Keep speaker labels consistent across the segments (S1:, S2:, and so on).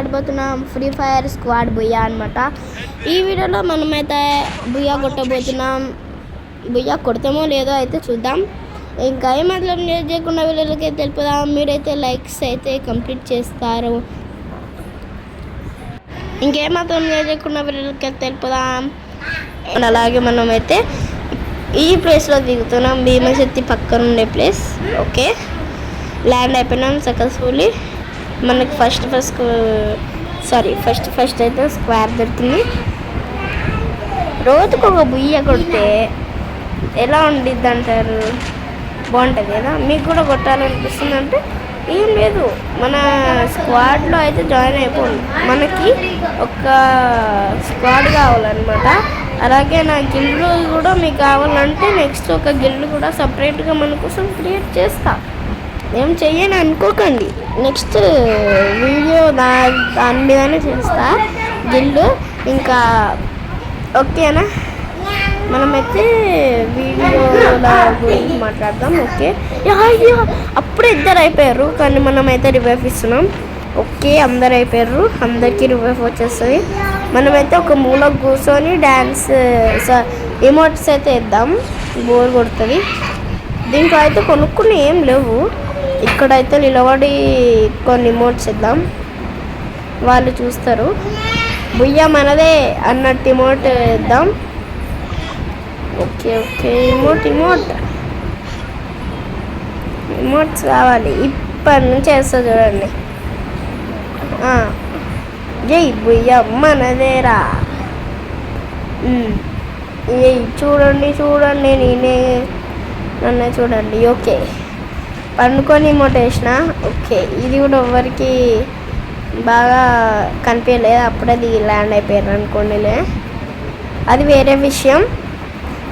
S1: ఆడబోతున్నాం free fire squad బుయ్యా అనమాట. ఈ వీడియోలో మనమైతే బుయ్యా కొట్టబోతున్నాం. బుయ్యా కొడతామో లేదో అయితే చూద్దాం. ఇంకా ఏమాత్రం లేట్ చేయకుండా వీళ్ళకి తెలుపుదాం. మీరైతే లైక్స్ అయితే కంప్లీట్ చేస్తారు. ఇంకేమాత్రం లేట్ చేయకుండా వీళ్ళకి తెలుపుదాం. అలాగే మనమైతే ఈ ప్లేస్లో దిగుతున్నాం. భీమశక్తి పక్కన ఉండే ప్లేస్. ఓకే, ల్యాండ్ అయిపోయినాం సక్సెస్ఫుల్లీ. మనకి ఫస్ట్ అయితే స్క్వేర్ దొరికింది. రోజుకు ఒక బుయ్య కొడితే ఎలా ఉండిద్ది అంటారు? బాగుంటుంది కదా. మీకు కూడా కొట్టాలనిపిస్తుంది అంటే ఏం లేదు, మన స్క్వాడ్లో అయితే జాయిన్ అయిపోండి. మనకి ఒక స్క్వాడ్ కావాలన్నమాట. అలాగే నా గిల్లు కూడా మీకు కావాలంటే నెక్స్ట్ ఒక గిల్లు కూడా సపరేట్గా మన కోసం క్రియేట్ చేస్తా. ఏం చెయ్యని అనుకోకండి, నెక్స్ట్ వీడియో దాని మీదనే చేస్తా గిల్లు. ఇంకా ఓకేనా, మనమైతే వీడియోల గురించి మాట్లాడదాం. ఓకే, అప్పుడే ఇద్దరు అయిపోయారు కానీ మనమైతే రివైవ్ ఇస్తున్నాం. ఓకే, అందరు అయిపోయారు, అందరికీ రివైవ్ వచ్చేస్తుంది. మనమైతే ఒక మూల కూర్చొని డ్యాన్స్ ఎమోట్స్ అయితే ఇద్దాం. బోర్ కొడుతుంది. దీంట్లో అయితే కొనుక్కుని ఏం లేవు. ఇక్కడైతే నిలబడి కొన్ని ఎమోట్స్ ఇద్దాం, వాళ్ళు చూస్తారు. బుయ్య మనదే అన్నట్టు ఎమోట్ ఇద్దాం. ఓకే ఓకే, ఎమోట్స్ కావాలి. ఇప్పటి నుంచి వేస్తా చూడండి. జై బుయ్య మనదేరా. చూడండి నేనే నన్ను చూడండి. ఓకే, పండుకొని ఎమోట్ వేసిన. ఓకే, ఇది కూడా ఎవరికి బాగా కనిపించలేదు, అప్పుడే అది ల్యాండ్ అయిపోయారు అనుకోండిలే, అది వేరే విషయం.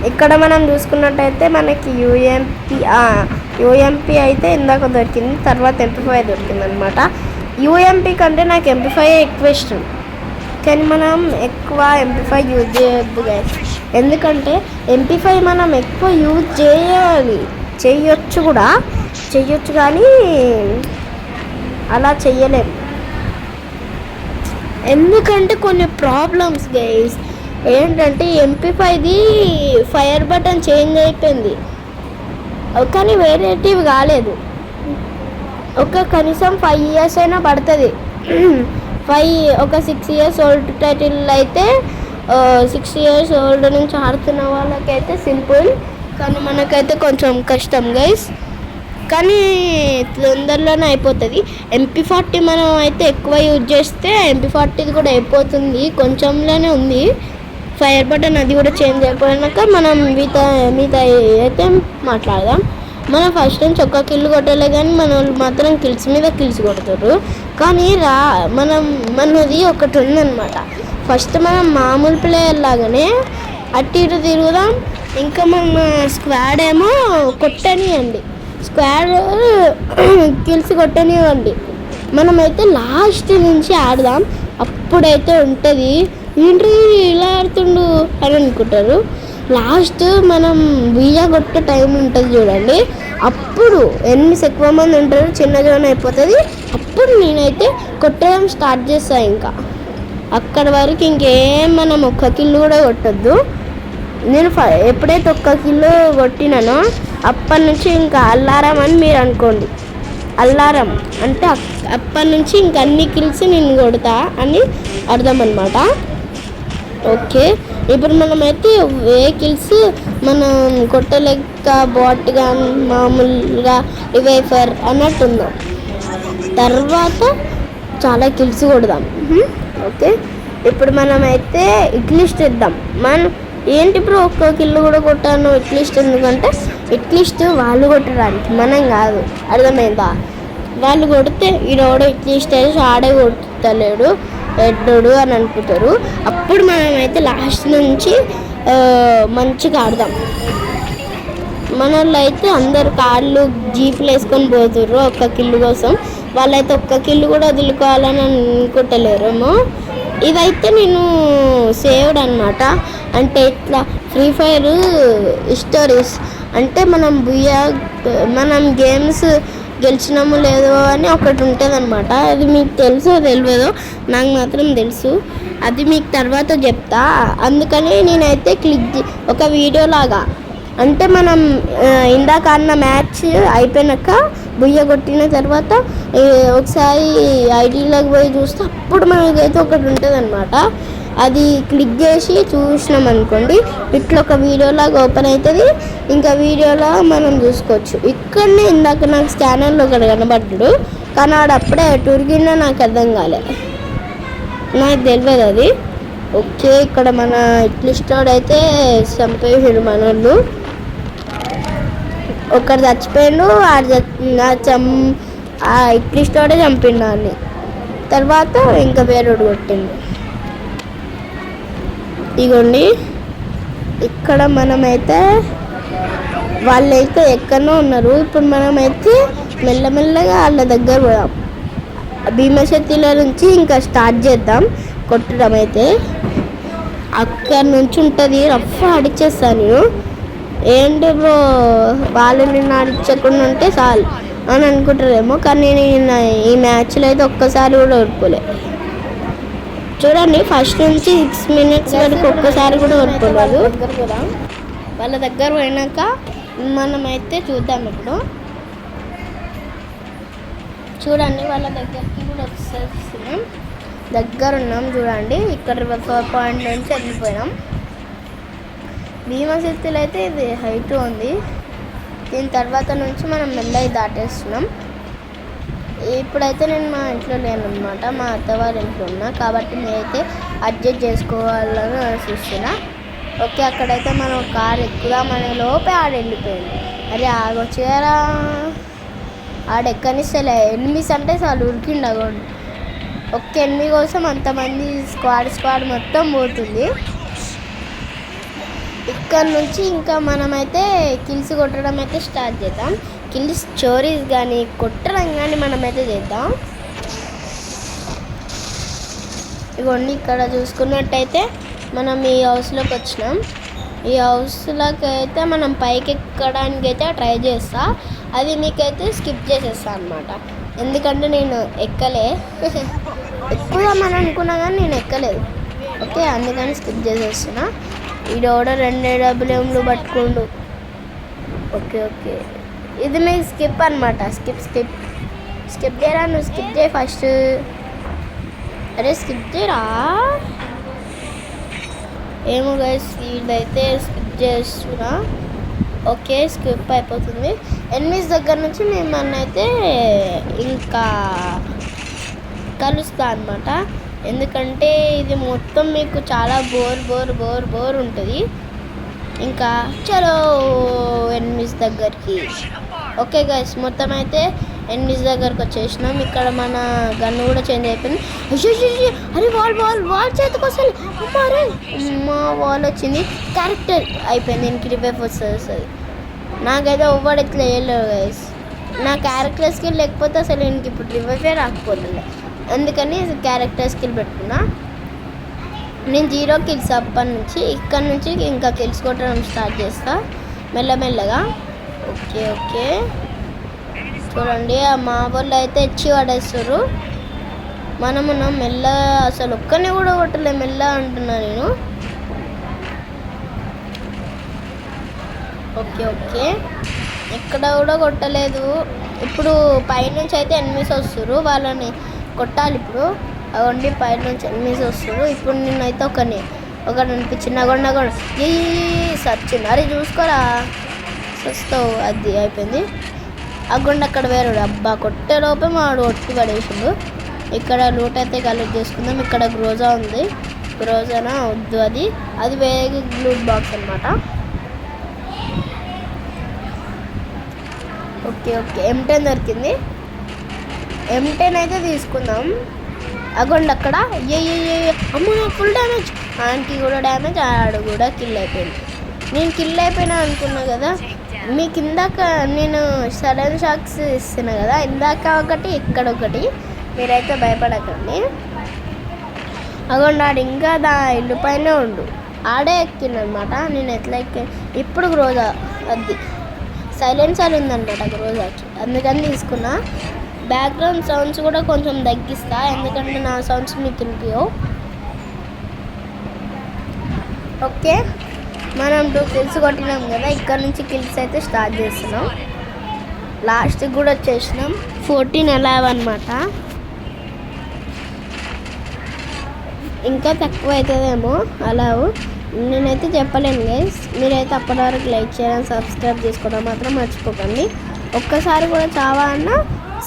S1: ఇక్కడ మనం చూసుకున్నట్టయితే మనకి యూఎంపీ అయితే ఇందాక దొరికింది, తర్వాత MP5 దొరికింది అనమాట. యూఎంపీ కంటే నాకు MP5 ఎక్కువ ఇష్టం, కానీ మనం ఎక్కువ MP5 యూజ్ చేయొద్దు గైస్. ఎందుకంటే MP5 మనం ఎక్కువ యూజ్ చేయొచ్చు కానీ అలా చెయ్యలేము. ఎందుకంటే కొన్ని ప్రాబ్లమ్స్ గైస్. ఏంటంటే MP5ది ఫైర్ బటన్ చేంజ్ అయిపోయింది, కానీ వేరేటివి కాలేదు. కనీసం 5 years అయినా పడుతుంది. ఒక 6 years ఓల్డ్ టైటిల్ అయితే 6 years ఓల్డ్ నుంచి ఆడుతున్న వాళ్ళకైతే సింపుల్, కానీ మనకైతే కొంచెం కష్టం గైస్. కానీ తొందరలోనే అయిపోతుంది. MP40 మనం అయితే ఎక్కువ యూజ్ చేస్తే MP40 కూడా అయిపోతుంది, కొంచెంలోనే ఉంది ఫైర్ బటన్. అది కూడా చేంజ్ అయిపోయాక మనం మిగతా అయితే మాట్లాడదాం. మనం ఫస్ట్ నుంచి ఒక్క కిల్లు కొట్టలే, కానీ మన వాళ్ళు మాత్రం కిల్స్ మీద కిల్స్ కొడతారు. కానీ మనది ఒకటి ఉందన్నమాట. ఫస్ట్ మనం మామూలు ప్లేయర్ లాగానే అటు ఇటు తిరుగుదాం. ఇంకా మన స్క్వాడ్ ఏమో కొట్టనివ్వండి, స్క్వాడ్ కిల్స్ కొట్టనివ్వండి. మనమైతే లాస్ట్ నుంచి ఆడదాం, అప్పుడైతే ఉంటుంది. ఏంటి ఇలా ఆడుతుండు అని అనుకుంటారు. లాస్ట్ మనం బుయ్య కొట్టే టైం ఉంటుంది చూడండి, అప్పుడు ఎనిమిది ఎక్కువ మంది ఉంటారు, చిన్న జోన్ అయిపోతుంది. అప్పుడు నేనైతే కొట్టడం స్టార్ట్ చేస్తాను. ఇంకా అక్కడి వరకు ఇంకేం మనం ఒక్క కిల్లు కూడా కొట్టద్దు. నేను ఎప్పుడైతే ఒక్క కిల్లు కొట్టినానో అప్పటి నుంచి ఇంకా అల్లారం అని మీరు అనుకోండి. అల్లారం అంటే అప్పటి నుంచి ఇంకా అన్ని కిల్స్ నేను కొడతా అని అర్థం అన్నమాట. ఓకే, ఇప్పుడు మనమైతే ఏ కిల్స్ మనం కొట్టలేక బాట్గా మామూలుగా రివైఫర్ అన్నట్టు ఉందాం. తర్వాత చాలా కిల్స్ కొడదాం. ఓకే, ఇప్పుడు మనమైతే ఇట్లిస్ట్ ఇద్దాం. ఏంటి బ్రో ఒక్క కిల్లు కూడా కొట్టాను ఇట్లిస్ట్ ఎందుకంటే, ఇట్లిస్ట్ వాళ్ళు కొట్టడానికి, మనం కాదు. అర్థమైందా? వాళ్ళు కొడితే ఈరోడు ఇట్లిస్ట్ వేసి ఆడే కొట్టలేడు ఎడ్డోడు అని అనుకుంటారు. అప్పుడు మనమైతే లాస్ట్ నుంచి మంచిగా ఆడదాం. మన వాళ్ళు అయితే అందరు కార్లు జీపులు వేసుకొని పోతుర్రు ఒక్క కిల్లు కోసం. వాళ్ళైతే ఒక్క కిల్లు కూడా వదులుకోవాలని అనుకుంటలేరేమో. ఇదైతే నేను సేవ్డ్ అనమాట. అంటే ఇట్లా ఫ్రీ ఫైర్ స్టోరీస్ అంటే మనం గేమ్స్ గెలిచినామో లేదో అని ఒకటి ఉంటుంది అనమాట. అది మీకు తెలుసో తెలియదో నాకు మాత్రం తెలుసు, అది మీకు తర్వాత చెప్తా. అందుకని నేనైతే ఒక వీడియో లాగా, అంటే మనం ఇందాక అన్న మ్యాచ్ అయిపోయినాక బుయ్య కొట్టిన తర్వాత ఒకసారి ఐడీలోకి పోయి చూస్తే అప్పుడు మనకైతే ఒకటి ఉంటుంది అనమాట. అది క్లిక్ చేసి చూసినాం అనుకోండి, ఇట్లా ఒక వీడియోలాగా ఓపెన్ అవుతుంది. ఇంకా వీడియోలో మనం చూసుకోవచ్చు. ఇక్కడనే ఇందాక నాకు స్కానర్లో ఒకటి కనబడ్డాడు, కానీ ఆడు అప్పుడే టూర్గిన్నా నాకు అర్థం కాలే, నాకు తెలియదు అది. ఓకే, ఇక్కడ మన ఇట్లిస్టోడ్ అయితే చంపేసాడు మనోళ్ళు. ఒకరు చచ్చిపోయాడు, ఇట్లిస్టోడే చంపిండు అని. తర్వాత ఇంకా వేరేడు కొట్టిండు. ఇగోండి ఇక్కడ మనమైతే వాళ్ళైతే ఎక్కడో ఉన్నారు. ఇప్పుడు మనమైతే మెల్లమెల్లగా వాళ్ళ దగ్గర పోదాం. భీమశక్తిలో నుంచి ఇంకా స్టార్ట్ చేద్దాం కొట్టడం. అయితే అక్కడ నుంచి ఉంటుంది, రఫ్ ఆడిచ్చేస్తాను నేను. ఏంటి బ్రో వాళ్ళని ఆడించకుండా ఉంటే చాలు అని అనుకుంటారేమో, కానీ నేను ఈ మ్యాచ్లో అయితే ఒక్కసారి కూడా ఓడిపోలే. చూడండి, ఫస్ట్ నుంచి 6 minutes వరకు ఒక్కసారి కూడా ఓడిపోలేదు. వాళ్ళ దగ్గర పోయినాక మనమైతే చూద్దాం. ఇప్పుడు చూడండి, వాళ్ళ దగ్గరికి కూడా వచ్చేస్తున్నాం, దగ్గర ఉన్నాం. చూడండి, ఇక్కడ 4 point నుంచి వెళ్ళిపోయినాం. భీమశక్తిలో అయితే ఇది హైట్ ఉంది. దీని తర్వాత నుంచి మనం మెల్లగా దాటేస్తున్నాం. ఇప్పుడైతే నేను మా ఇంట్లో లేనమాట, మా అత్తవారి ఇంట్లో ఉన్నా, కాబట్టి నేనైతే అడ్జస్ట్ చేసుకోవాలని చూస్తున్నా. ఓకే, అక్కడైతే మనం కారు ఎక్కుదామనే లోపే ఆడ వెళ్ళిపోయింది. అరే ఆగొచ్చారా, ఆడెక్కనిస్తలే. ఎనిమిస్ అంటే చాలు ఉరికిండు అగోండి. ఒక్క ఎనిమిది కోసం అంతమంది స్క్వాడ్ మొత్తం పోతుంది. ఇక్కడ నుంచి ఇంకా మనమైతే కిల్స్ కొట్టడం అయితే స్టార్ట్ చేద్దాం. కిల్స్ స్టోరీస్ కానీ కొట్టడం కానీ మనమైతే చేద్దాం. ఇవన్నీ ఇక్కడ చూసుకున్నట్టయితే మనం ఈ హౌస్లోకి వచ్చినాం. ఈ హౌస్లోకి అయితే మనం పైకి ఎక్కడానికి అయితే ట్రై చేస్తా, అది మీకైతే స్కిప్ చేసేస్తా అనమాట. ఎందుకంటే నేను ఎక్కలే, ఎక్కుదామని అనుకున్నా కానీ నేను ఎక్కలేదు. ఓకే, అందుకని స్కిప్ చేసేస్తున్నా. ఈడోడ 2 డబ్బులేములు పట్టుకోండు. ఓకే, ఇది మీకు స్కిప్ అనమాట. స్కిప్ చేయరా, నువ్వు స్కిప్ చేయి ఫస్ట్. అరే స్కిప్ చేయరా. ఏమో గైస్, ఇదైతే స్కిప్ చేస్తున్నా. ఓకే, స్కిప్ అయిపోతుంది. ఎనిమిస్ దగ్గర నుంచి మిమ్మల్ని అయితే ఇంకా కలుస్తా అనమాట. ఎందుకంటే ఇది మొత్తం మీకు చాలా బోర్ ఉంటుంది. ఇంకా చలో ఎనిమిస్ దగ్గరికి. ఓకే గైస్, మొత్తం అయితే ఎనిమిస్ దగ్గరకు వచ్చేసినాం. ఇక్కడ మన గన్ను కూడా చేంజ్ అయిపోయింది. అరే వాల్ చేతికి వస్తుంది. అరే మా వాల్ వచ్చింది. క్యారెక్టర్ అయిపోయింది, దీనికి రివైవ్ వస్తుంది. నాకైతే ఓవర్ ఇట్లా వేయలేదు గైస్. నా క్యారెక్టర్ స్కిల్ లేకపోతే అసలు దీనికి ఇప్పుడు రివైవే రాకపోతుండే. అందుకని క్యారెక్టర్ స్కిల్ పెట్టుకున్నా. నేను 0 kills అప్పటి నుంచి. ఇక్కడ నుంచి ఇంకా కిల్స్ కొట్టడం స్టార్ట్ చేస్తా మెల్లమెల్లగా. ఓకే, చూడండి, మా వాళ్ళు అయితే ఇచ్చి పడేస్తారు. మనము మెల్ల, అసలు ఒక్కనే కూడా కొట్టలే, మెల్ల అంటున్నా నేను. ఓకే, ఎక్కడ కూడా కొట్టలేదు. ఇప్పుడు పైనుంచి అయితే ఎనిమిస్ వస్తారు, వాళ్ళని కొట్టాలి. ఇప్పుడు అవండి పైనుంచి ఎనిమిస్ వస్తారు. ఇప్పుడు నేనైతే ఒకటి అనిపించింది. నగొండ ఈ సచ్చింది. అరే చూసుకోరా, వస్తావు. అది అయిపోయింది. అగొండ అక్కడ వేరుడు. అబ్బా, కొట్టే లోపే వాడు ఒట్టి పడేసిండు. ఇక్కడ లూట్ అయితే కలెక్ట్ చేసుకుందాం. ఇక్కడ గ్రోజా ఉంది. గ్రోజానా వద్దు, అది వేరే లూట్ బాక్స్ అనమాట. ఓకే, M10 దొరికింది. M10 అయితే తీసుకుందాం. అగొండి అక్కడ అమ్మ ఫుల్ డ్యామేజ్. ఆంటీ కూడా డ్యామేజ్, ఆడు కూడా కిల్ అయిపోయింది. నేను కిల్ అయిపోయినా అనుకున్నా కదా. మీకు ఇందాక నేను సడన్ షాక్స్ ఇస్తున్నా కదా, ఇందాక ఒకటి ఇక్కడ ఒకటి, మీరైతే భయపడకండి. అగొండి ఆడు ఇంకా ఇల్లు పైన ఉండు, ఆడే ఎక్కిందనమాట. నేను ఎట్లా ఎక్కి ఇప్పుడు గ్రోజా అది సైలెన్సర్ ఉందన్నమాట గ్రోజాకి, అందుకని తీసుకున్నా. బ్యాక్గ్రౌండ్ సౌండ్స్ కూడా కొంచెం తగ్గిస్తా, ఎందుకంటే నా సౌండ్స్ మీకు వినిపించవు. ఓకే, మనం 2 కిల్స్ కొట్టినాం కదా, ఇక్కడ నుంచి కిల్స్ అయితే స్టార్ట్ చేస్తున్నాం. లాస్ట్కి కూడా వచ్చేసినాం. 14 11 అనమాట. ఇంకా తక్కువ అవుతుందేమో అలా, నేనైతే చెప్పలేను గైస్. మీరైతే అప్పటి వరకు లైక్ చేయడం, సబ్స్క్రైబ్ చేసుకోవడం మాత్రం మర్చిపోకండి. ఒక్కసారి కూడా చావా అన్న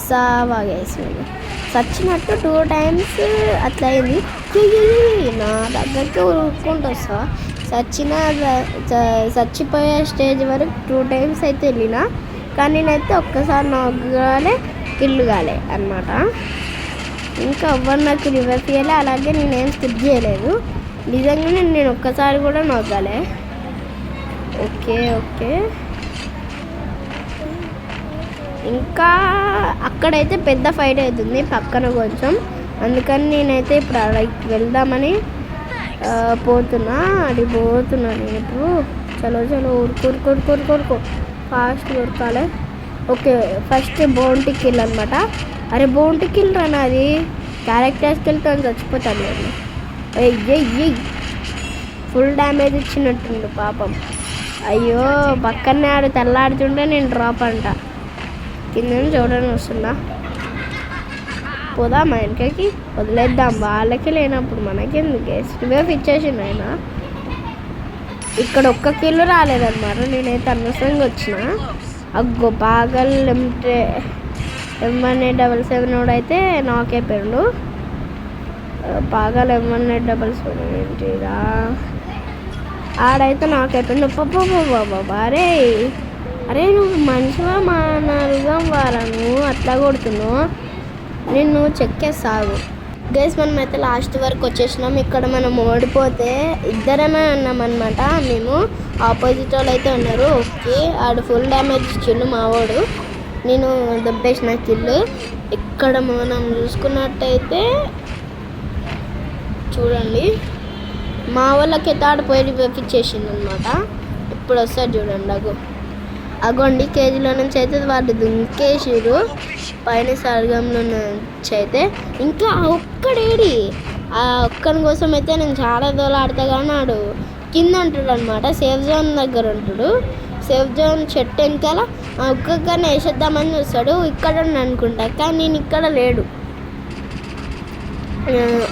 S1: సావా గైస్, నేను చచ్చినట్టు 2 times అట్లా అయింది. నా దగ్గరికి ఊరుకుంటూ వస్తా, చచ్చిపోయే స్టేజ్ వరకు 2 times అయితే వెళ్ళినా, కానీ నేనైతే ఒక్కసారి నొక్కగానే కిల్లు కాలే అనమాట. ఇంకా ఎవ్వరు నాకు రివర్స్ చేయలే, అలాగే నేనేం స్కిప్ చేయలేదు. నిజంగానే నేను ఒక్కసారి కూడా నొక్కలే. ఓకే ఓకే, ఇంకా అక్కడైతే పెద్ద ఫైట్ అవుతుంది పక్కన కొంచెం, అందుకని నేనైతే ఇప్పుడు అక్కడికి వెళ్దామని పోతున్నా. నేను ఇప్పుడు చలో ఊరుకో ఫాస్ట్ దొరకాలి. ఓకే, ఫస్ట్ బౌంటీ కిల్ అనమాట. అరే బౌంటీ కిల్ రానా, అది క్యారెక్టర్స్కి వెళ్తాను చచ్చిపోతాను నేను. అయ్యి ఫుల్ డ్యామేజ్ ఇచ్చినట్టుండు పాపం. అయ్యో పక్కనే ఆడు తెల్లాడుతుంటే నేను డ్రాప్ అంట. కింద చూడని వస్తుందా, పోదామా వెనకకి, వదిలేద్దాం. వాళ్ళకి లేనప్పుడు మనకెందుకు, వేవ్ ఇచ్చేసిండు ఆయన. ఇక్కడ ఒక్క కిల్లు రాలేదన్నమాట, నేనైతే అనవసరంగా వచ్చిన. అగ్గో పాగల్ M1877 అయితే నాకైపోయాడు. పాగల్ M1877 ఏంటిరా, ఆడైతే నాకైపోయాడు. అరే అరే నువ్వు మనిషివా మానరుగం వారా, నువ్వు అట్లా కొడుతున్నావు, నిన్ను చెక్కేస్తావు. గైస్ మనమైతే లాస్ట్ వరకు వచ్చేసినాం. ఇక్కడ మనం ఓడిపోతే ఇద్దరమే ఉన్నామన్నమాట, మేము ఆపోజిట్ వాళ్ళు అయితే ఉన్నారు. ఓకే, ఆడు ఫుల్ డ్యామేజ్ ఇచ్చిండు మావాడు, నేను దెబ్బేసిన కిల్లు. ఇక్కడ మనం చూసుకున్నట్టయితే చూడండి, మా వాళ్ళకి తాడిపోయి వెప్పించేసింది అనమాట. ఇప్పుడు వస్తారు చూడండి, అగోండి కేజీలో నుంచి అయితే వాళ్ళు దుంకేసిరు పైన సర్గంలో నుంచి అయితే. ఇంకా ఒక్కడేడి, ఆ ఒక్కని కోసం అయితే నేను చాలా దోలాడతా, కానీ ఆడు కింద ఉంటాడు అనమాట, సేఫ్ జోన్ దగ్గర ఉంటాడు. సేఫ్ జోన్ చెట్టు వెనకాల ఒక్కొక్కరిని వేసేద్దామని చూస్తాడు. ఇక్కడ అనుకుంటా, కానీ నేను ఇక్కడ లేడు.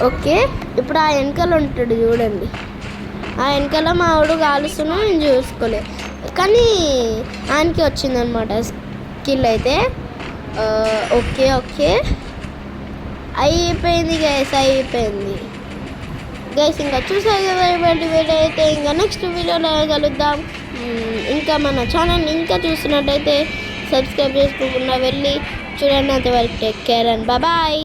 S1: ఓకే, ఇప్పుడు ఆ వెనకాల ఉంటాడు చూడండి, ఆ వెనకాల మా ఆవిడ కాలుస్తున్నా, నేను చూసుకోలే, కానీ ఆయనకి వచ్చిందనమాట స్కిల్ అయితే. ఓకే ఓకే, అయిపోయింది గైస్, అయిపోయింది గైస్. ఇంకా చూసారు కదా వీడియో అయితే, ఇంకా నెక్స్ట్ వీడియోలో కలుద్దాం. ఇంకా మన ఛానల్ని ఇంకా చూస్తున్నట్టయితే సబ్స్క్రైబ్ చేసుకోకుండా వెళ్ళి చూడండి. అంతవరకు టేక్ కేర్ అండ్ బాయ్.